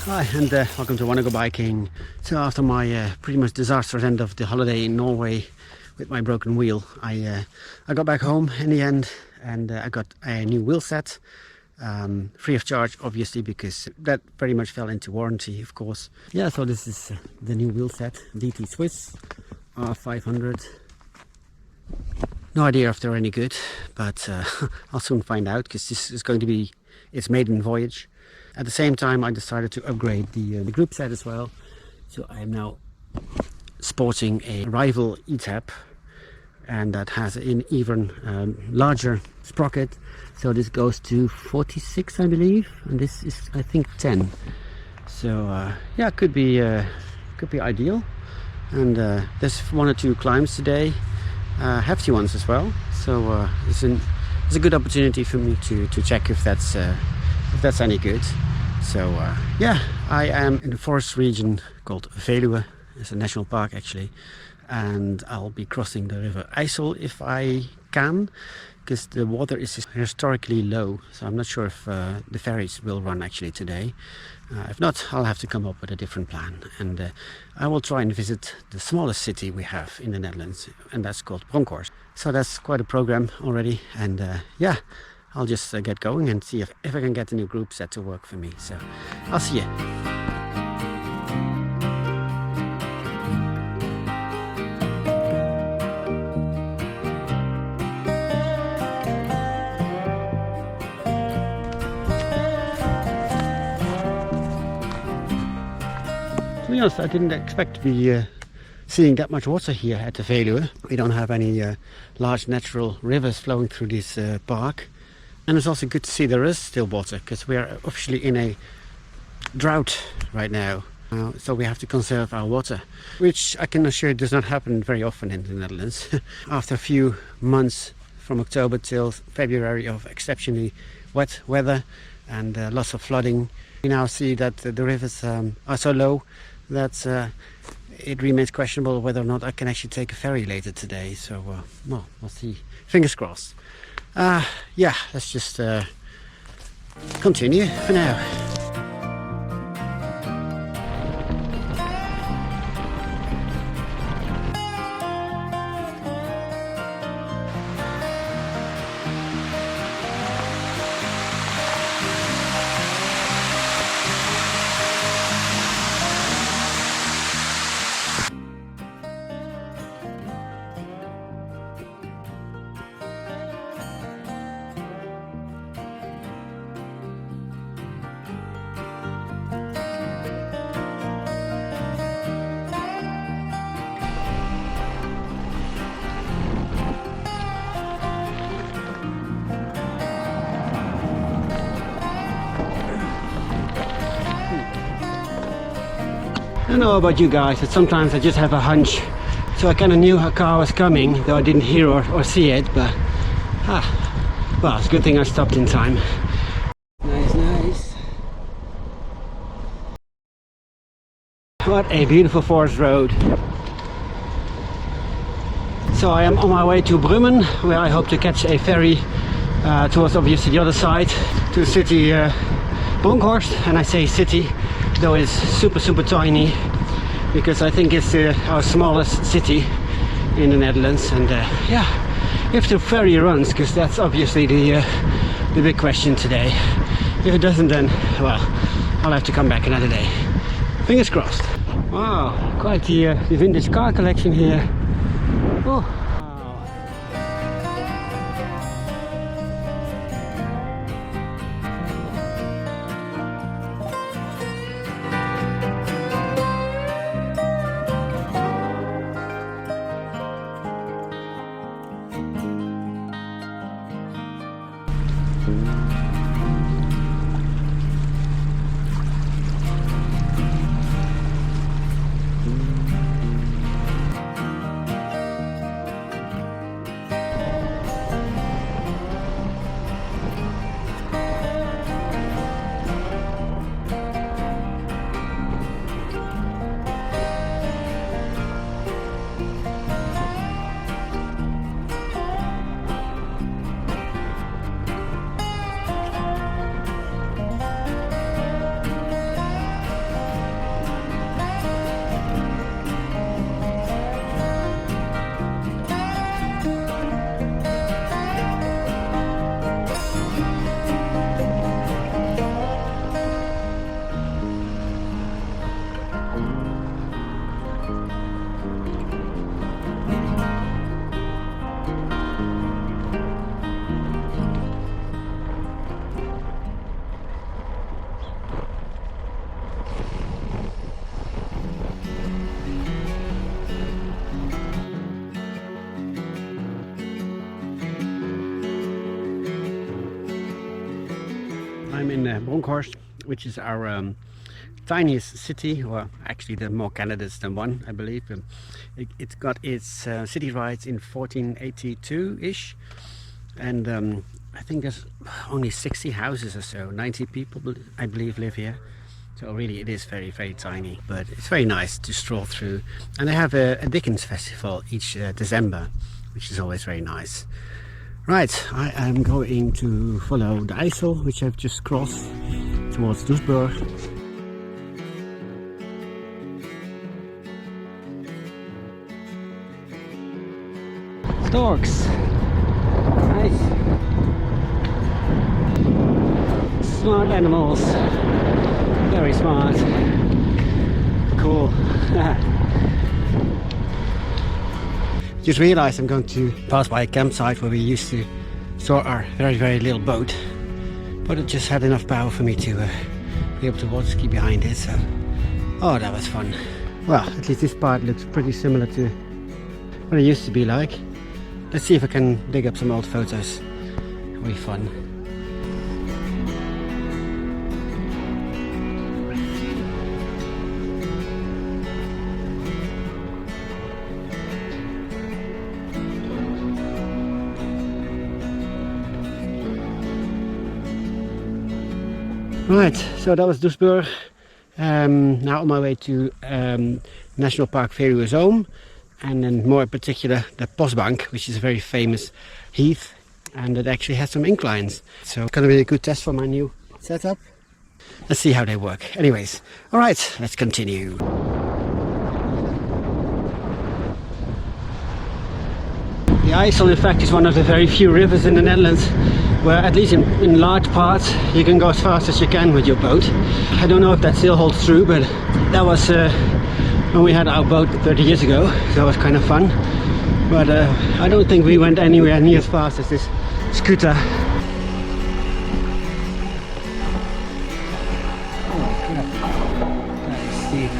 Hi and welcome to WannaGoBiking. So after my pretty much disastrous end of the holiday in Norway with my broken wheel, I got back home in the end and I got a new wheel set, free of charge obviously, because that very much fell into warranty, of course. Yeah, so this is the new wheel set, DT Swiss R500. No idea if they're any good, but I'll soon find out, because this is going to be its maiden voyage. At the same time, I decided to upgrade the group set as well. So I am now sporting a rival E-Tab, and that has an even larger sprocket. So this goes to 46, I believe, and this is, I think, 10. So yeah, could be ideal. And there's one or two climbs today, hefty ones as well. So it's a good opportunity for me to check if that's any good. So yeah, I am in the forest region called Veluwe. It's a national park actually, and I'll be crossing the river IJssel if I can, because the water is historically low. So I'm not sure if the ferries will run actually today. If not, I'll have to come up with a different plan, and I will try and visit the smallest city we have in the Netherlands, and that's called Bronkhorst. So that's quite a program already, and yeah, I'll just get going and see if I can get a new group set to work for me. So I'll see you. To be honest, I didn't expect to be seeing that much water here at the Veluwe. We don't have any large natural rivers flowing through this park. And it's also good to see there is still water, because we are officially in a drought right now. So we have to conserve our water, which I can assure does not happen very often in the Netherlands. After a few months from October till February of exceptionally wet weather and lots of flooding, we now see that the rivers are so low that it remains questionable whether or not I can actually take a ferry later today. So well, we'll see. Fingers crossed. Yeah, let's just continue for now. I don't know about you guys, but sometimes I just have a hunch. So I kind of knew a car was coming, though I didn't hear or see it, but well, it's a good thing I stopped in time. Nice, nice. What a beautiful forest road. So I am on my way to Brummen, where I hope to catch a ferry towards obviously the other side, to the city Bronkhorst. And I say city, though it's super tiny, because I think it's our smallest city in the Netherlands. And yeah, if the ferry runs, because that's obviously the big question today. If it doesn't, then well, I'll have to come back another day. Fingers crossed. Wow, quite the vintage car collection here. Oh. in Bronkhorst, which is our tiniest city, or actually there are more candidates than one, I believe. It's got its city rights in 1482-ish, and I think there's only 60 houses or so, 90 people I believe live here. So really it is very, very tiny, but it's very nice to stroll through. And they have a Dickens festival each December, which is always very nice. Right, I am going to follow the IJssel, which I've just crossed, towards Doesburg. Storks! Nice! Smart animals! Very smart. Cool. Just realized I'm going to pass by a campsite where we used to store our very, very little boat, but it just had enough power for me to be able to water ski behind it, so oh, that was fun. Well, at least this part looks pretty similar to what it used to be like. Let's see if I can dig up some old photos. It'll be fun. Right, so that was Doesburg. Now on my way to National Park Veluwezoom, and then more in particular the Posbank, which is a very famous heath, and it actually has some inclines. So it's going to be a good test for my new setup. Let's see how they work. Anyways, alright, let's continue. The IJssel, in fact, is one of the very few rivers in the Netherlands where, at least in large parts, you can go as fast as you can with your boat. I don't know if that still holds true, but that was when we had our boat 30 years ago, so it was kind of fun. But I don't think we went anywhere near as fast as this scooter. Oh crap, that is steep.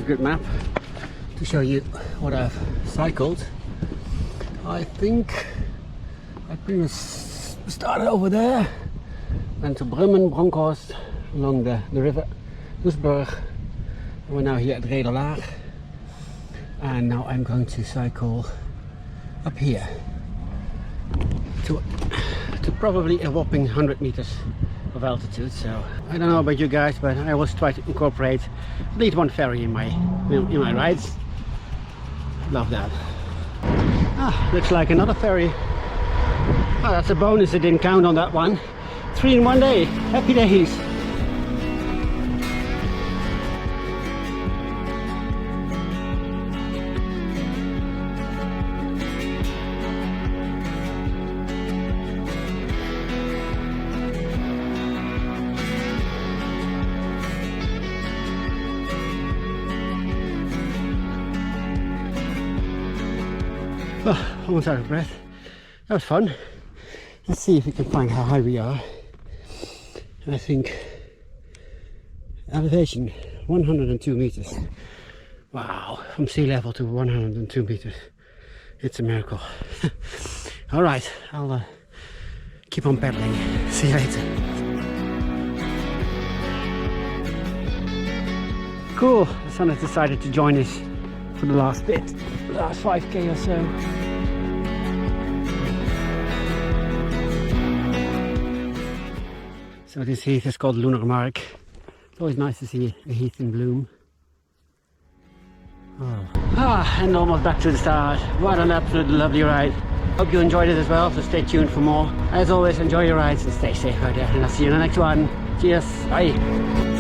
Good map to show you what I've cycled. I think I pretty much started over there, went to Bronkhorst along the river Doesburg. We're now here at Reichswald, and now I'm going to cycle up here to probably a whopping 100 meters of altitude. So I don't know about you guys, but I always try to incorporate at least one ferry in my rides. Love that. Ah, looks like another ferry. Oh, that's a bonus. I didn't count on that one. 3 in one day. Happy days. Oh, almost out of breath. That was fun. Let's see if we can find how high we are. And I think elevation 102 meters. Wow, from sea level to 102 meters. It's a miracle. All right, I'll keep on pedaling. See you later. Cool, the sun has decided to join us for the last bit, the last 5k or so. So this heath is called Mark. It's always nice to see a heath in bloom. Oh. And almost back to the start. What an absolutely lovely ride. Hope you enjoyed it as well, so stay tuned for more. As always, enjoy your rides and stay safe out there, and I'll see you in the next one. Cheers, bye.